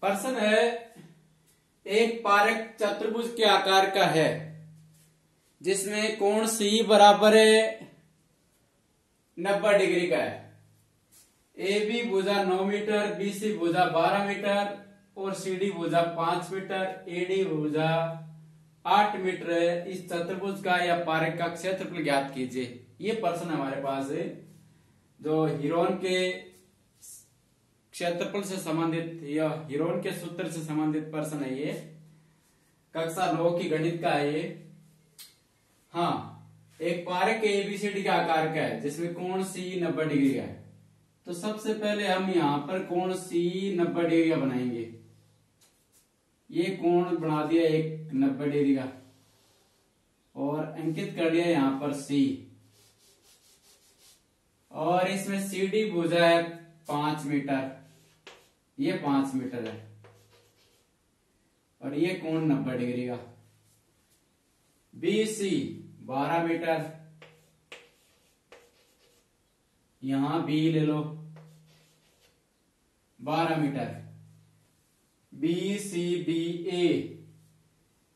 प्रश्न है, एक पारक चतुर्भुज के आकार का है जिसमें कोण सी बराबर है 90 डिग्री का है। ए बी भुजा 9 मीटर, बी सी भुजा 12 मीटर और सी डी भुजा 5 मीटर, ए डी भुजा 8 मीटर है। इस चतुर्भुज का या पारक का क्षेत्रफल ज्ञात कीजिए। ये प्रश्न हमारे पास है जो हीरोन के क्षेत्रफल से संबंधित या हीरोन के सूत्र से संबंधित प्रश्न है। ये कक्षा 9 की गणित का है ये। हाँ, एक पारक एबीसीडी का आकार का है जिसमें कोण सी 90 डिग्री का है। तो सबसे पहले हम यहाँ पर कोण सी 90 डिग्री का बनाएंगे। ये कोण बना दिया एक 90 डिग्री का और अंकित कर दिया यहाँ पर सी, और इसमें सी डी भुजा है 5 मीटर, ये 5 मीटर है और ये कोण 90 डिग्री का। बी सी 12 मीटर, यहां बी ले लो 12 metre. B C D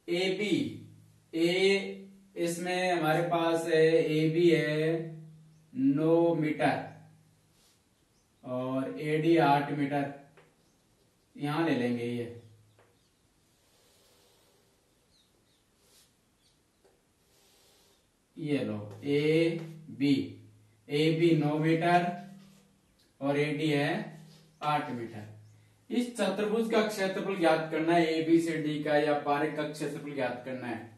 A B A, इसमें हमारे पास है ए बी है 9 मीटर और ए डी 8 मीटर, यहां ले लेंगे ये लो ए बी 9 मीटर और ए डी है 8 मीटर। इस चतुर्भुज का क्षेत्रफल ज्ञात करना है, ए बी से डी का या पारक का क्षेत्रफल ज्ञात करना है।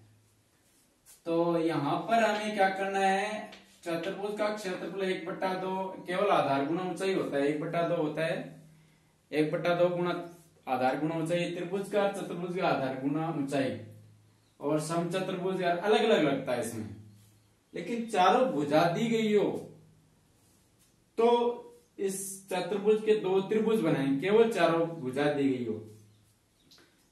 तो यहां पर हमें क्या करना है, चतुर्भुज का क्षेत्रफल 1/2 केवल आधार गुणा ऊंचाई होता है, 1/2 होता है, 1/2 गुणा आधार गुणा ऊंचाई। त्रिभुज का चतुर्भुज का आधार गुणा ऊंचाई और समचतुर्भुज अलग अलग लगता है इसमें, लेकिन चारों भुजा दी गई हो तो इस चतुर्भुज के 2 त्रिभुज बनाएंगे, केवल चारों भुजा दी गई हो।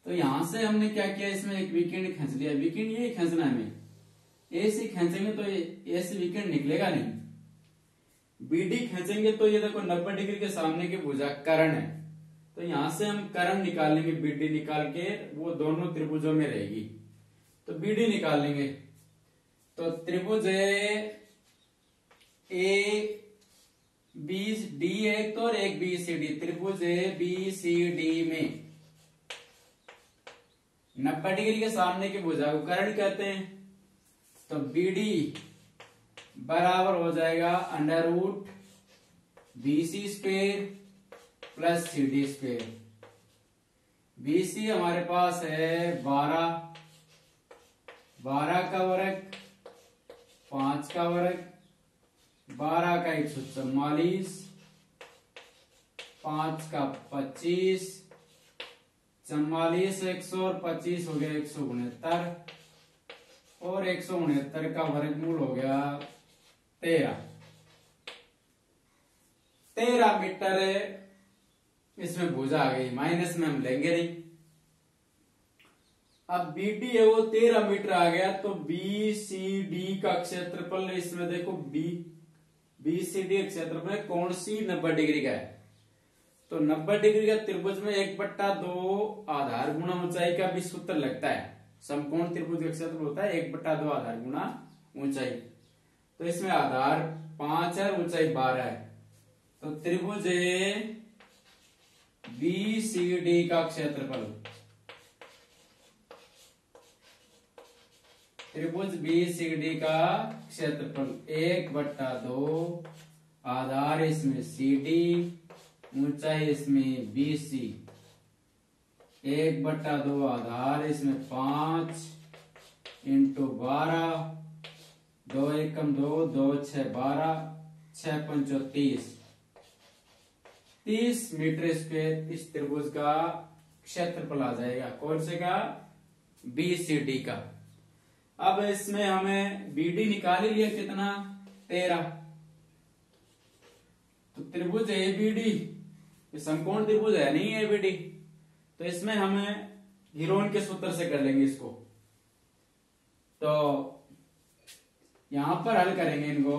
तो यहां से हमने क्या किया, इसमें एक वीकेंड खींच लिया। वीकेंड ये खींचना है, हमें ए से खींचेंगे तो ए से वीकेंड निकलेगा नहीं, बीडी खींचेंगे तो ये देखो 90 डिग्री के सामने की भुजा कर्ण है, तो यहां से हम कर्ण निकाल लेंगे, बीडी निकाल के वो दोनों त्रिभुजों में रहेगी, तो बीडी निकाल लेंगे। तो त्रिभुज है ए बी डी एक तो और एक बी सी डी, त्रिभुज है बी सी डी में 90 डिग्री के सामने की भुजा को कर्ण कहते हैं। तो बी डी बराबर हो जाएगा √ BC square plus CD square. BC हमारे पास है 12 का वर्ग, 5 का वर्ग, 12 का 144, 5 का 25, 44 100 और 25 हो गया 169 और 169 का वर्गमूल हो गया 13 मीटर है। इसमें भुजा आ गई, माइनस में हम लेंगे नहीं। अब बीडी है वो 13 मीटर आ गया, तो BCD का क्षेत्रफल इसमें देखो BCD क्षेत्रफल कोण सी 90 डिग्री का है, तो 90 डिग्री का त्रिभुज में 1/2 आधार गुणा ऊंचाई का भी सूत्र लगता है। समकोण त्रिभुज का क्षेत्रफल होता है 1/2 आधार गुणा ऊंचाई। तो इसमें आधार 5 है, ऊंचाई 12 है, तो त्रिभुज BCD का क्षेत्रफल, त्रिभुज BCD का क्षेत्रफल 1/2 आधार इसमें CD, ऊंचाई इसमें BC, 1/2 आधार इसमें 5 × 12, 2 एकम 2, 2 6 12, 6 5 30 मीटर स्क्वायर इस त्रिभुज का क्षेत्रफल आ जाएगा। कौन से का? BCD का। अब इसमें हमें BD निकाल ही लिया, कितना? 13। तो त्रिभुज ABD समकोण त्रिभुज है नहीं ABD, तो इसमें हमें हीरोन के सूत्र से कर लेंगे इसको। तो यहां पर हल करेंगे इनको।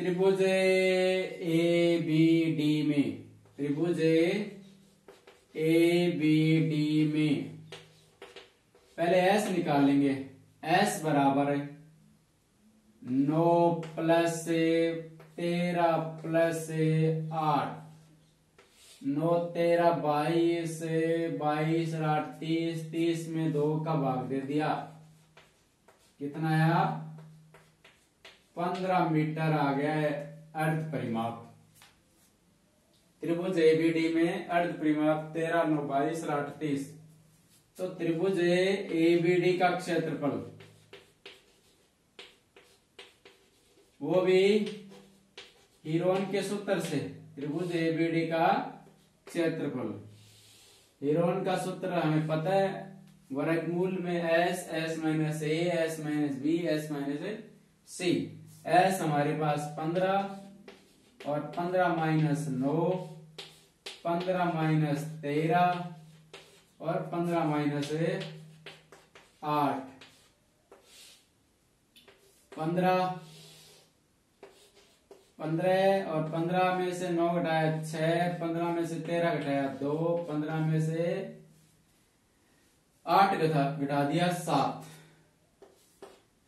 त्रिभुज ए बी डी में, त्रिभुज ए बी डी में पहले एस निकाल लेंगे। एस बराबर 9 प्लस 13 प्लस 8, 9 13 22, 22 और 8 30, 30 में 2 का भाग दे दिया, कितना आया 15 मीटर आ गया है अर्ध परिमाप। त्रिभुज एबीडी में अर्ध परिमाप 13, 9 22 और 8 30। तो त्रिभुज एबीडी का क्षेत्रफल वो भी हीरोन के सूत्र से, त्रिभुज एबीडी का क्षेत्रफल, हीरोन का सूत्र हमें पता है, वर्गमूल में S, S minus A, S minus B, S minus C. S हमारे पास 15 और 15 माइनस 9, 15 माइनस 13 और 15 माइनस 8, 15 और 15 में से 9 घटाया 6, 15 में से 13 घटाया 2, 15 में से 8 घटा दिया 7।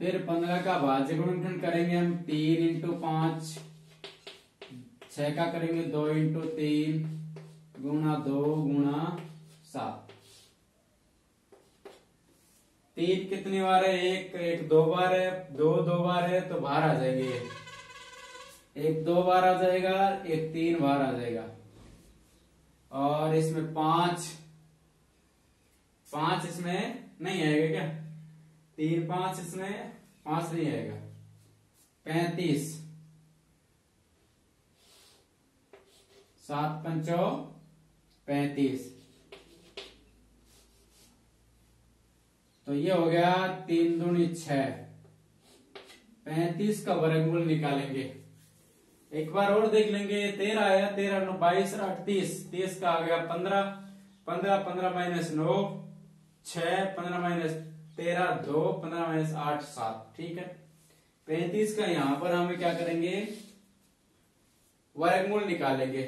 फिर 15 का भाज्य गुणनखंड करेंगे हम 3 इंटू 5, 6 का करेंगे 2 इंटू 3 गुणा 2 गुणा 7। 3 कितनी बार है? एक 2 बार है, 2 बार है तो बाहर आ जाएंगे, एक 2 बार आ जाएगा, एक 3 बार आ जाएगा। और इसमें 5 इसमें नहीं आएगा क्या? 3 5 इसमें 5 नहीं आएगा। 35, 7 पंचो 35। तो ये हो गया 3 दूनी 6। 35 का वर्गमूल निकालेंगे। एक बार और देख लेंगे। 13 आया, 13 9 22 और 8 30, 30 का आ गया 15, 15 माइनस 9 6, 15 माइनस 13 2, 15 माइनस 8 7। ठीक है। 35 का यहां पर हम क्या करेंगे? वर्गमूल निकालेंगे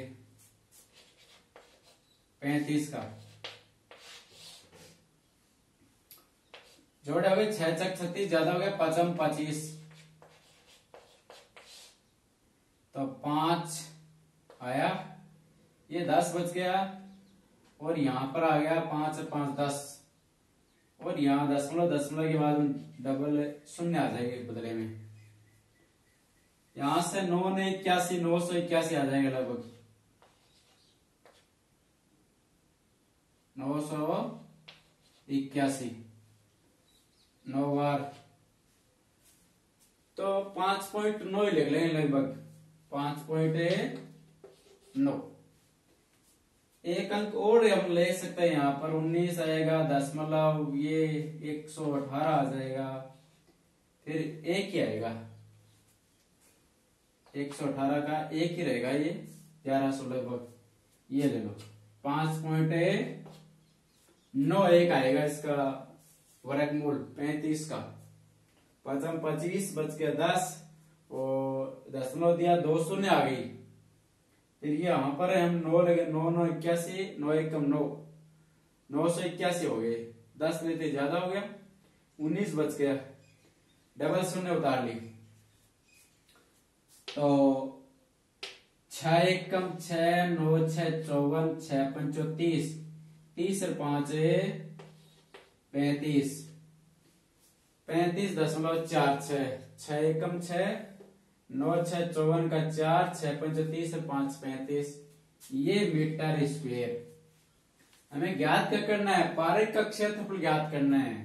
35 का। जोड़े हो गए 6 चक 36, ज्यादा हो गया 5 25, तो 5 आया, ये 10 बच गया, और यहां पर आ गया 5 और 5 10, और यहां दशमलव के बाद डबल शून्य आ जाएंगे बदले में। यहां से 9 ने 81, 981 आ जाएंगे लगभग, 981 9 बार, तो 5.9 लिख लेंगे लगभग, 5.9। एक अंक और हम ले सकते हैं, यहां पर 19 आएगा, दशमलव ये 118 आ जाएगा, फिर एक ही आएगा, 118 का एक ही रहेगा, ये 1100 लगभग, ये ले लो 5.91 आएगा इसका वर्गमूल 35 का। 5 25 बच गया 10, और दशमलव दिया 2 शून्य आ गई। फिर ये यहां पर हम 9 लगे, 9 9 81, 9 1 9, 981 हो गए, 10 लेते ज्यादा हो गया, 19 बच गया, डबल शून्य उतार ली, तो 6 1 6, 9 6 54, 6 5 30, 30 और 5 35, 35.46, 6 1 6, 9 6 54 का 4, 6 5 30 और 5 35, ये मीटर स्क्वेयर। हमें ज्ञात क्या करना है? पारक का क्षेत्रफल ज्ञात करना है।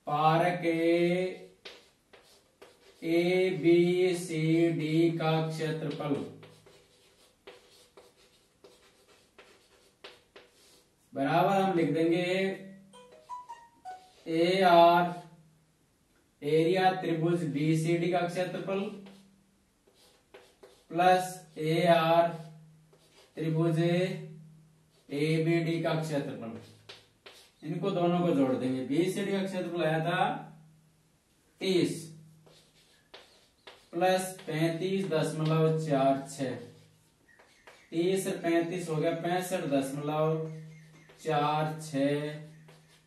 Park A B C D का क्षेत्रफल बराबर हम लिख देंगे ए आर, एरिया त्रिभुज बीसीडी का क्षेत्रफल, प्लस ए आर त्रिभुज एबीडी का क्षेत्रफल। इनको दोनों को जोड़ देंगे। बीसीडी का क्षेत्रफल आया था 30, प्लस 35.46, 30 और 35 हो गया 65.46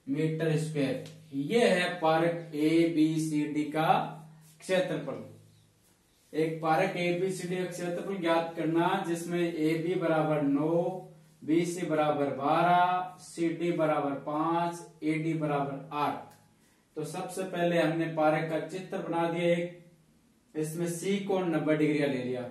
मीटर स्क्वायर। ये है park A B C D का क्षेत्रफल। एक park A B C D का क्षेत्रफल ज्ञात करना जिसमें ए बी बराबर 9, बी सी बराबर 12, सी डी बराबर 5, ए डी बराबर 8। तो सबसे पहले हमने पार्क का चित्र बना दिया एक, इसमें सी कोण 90 डिग्री ले लिया।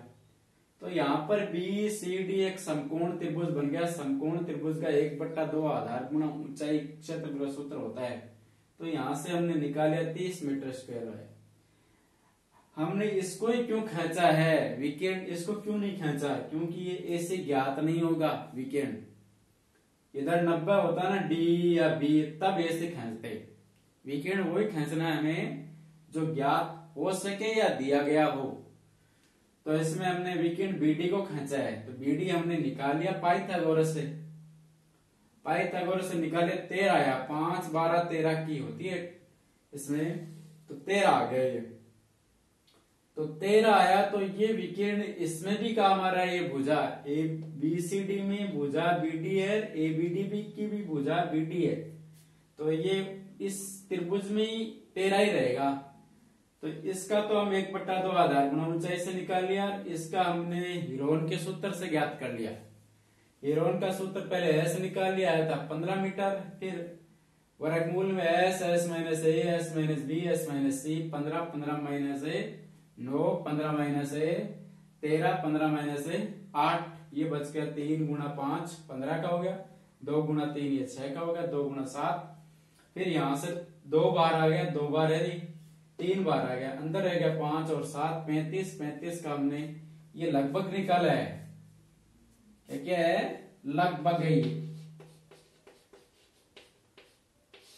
तो यहाँ पर बी सी डी एक समकोण त्रिभुज बन गया। समकोण त्रिभुज का 1/2 आधार गुणा ऊंचाई क्षेत्रफल का सूत्र होता है। तो यहाँ से हमने निकाला 30 मीटर स्क्वायर है। हमने इसको ही क्यों खींचा है विकिरण, इसको क्यों नहीं खींचा, क्योंकि ये ऐसे ज्ञात नहीं होगा विकिरण। इधर 90 होता ना डी या बी, तब ऐसे खींचते। विकिरण वही खींचना है हमें जो ज्ञात हो सके या दिया गया हो। तो इसमें हमने विकिरण बीडी को खींचा है। तो बीडी हमने निकाल लिया पाइथागोरस से। पाइथागोरस से निकाले 13 आया, 5 12 13 की होती है इसमें, तो 13 आ गए। तो 13 आया। तो ये विकिरण इसमें भी काम आ रहा है। ये भुजा ए बी सी डी में भुजा बीडी है, ए बी डी बी की भी भुजा बीडी है। तो ये इस त्रिभुज में ही 13 ही रहेगा। तो इसका तो हम 1/2 आधार गुणा ऊंचाई से निकाल लिया। इसका हमने हीरोन के सूत्र से ज्ञात कर लिया। हीरोन का सूत्र पहले एस निकाल लिया आया था 15 मीटर, फिर वर्गमूल में S S minus A S minus B S minus C, 15 15 minus A 9, 15 minus A 13, 15 minus A 8, ये बच गया 3 गुणा 5 15 का हो गया, 2 गुणा 3 ये 6 का हो गया, 2 गुणा 7, फिर यहां से 2 बार आ गया, 2 बार है 3 बार आ गया, अंदर रह गया 5 और 7 35, 35 का हमने ये लगभग निकाला है। क्या है, लगभग है, ये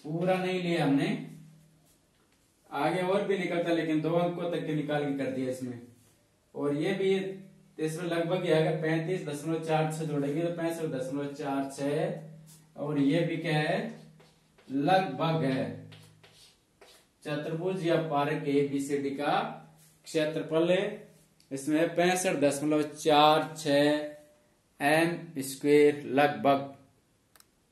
पूरा नहीं लिया हमने, आगे और भी निकलता लेकिन 2 अंकों तक के निकाल के कर दिया इसमें। और ये भी इसमें लगभग ही आएगा 35.46 जोड़ेंगे तो 65.46, और ये भी क्या है, लगभग है। चतुर्भुज या park A B C D का क्षेत्रफल है, इसमें 65.46 m² लगभग।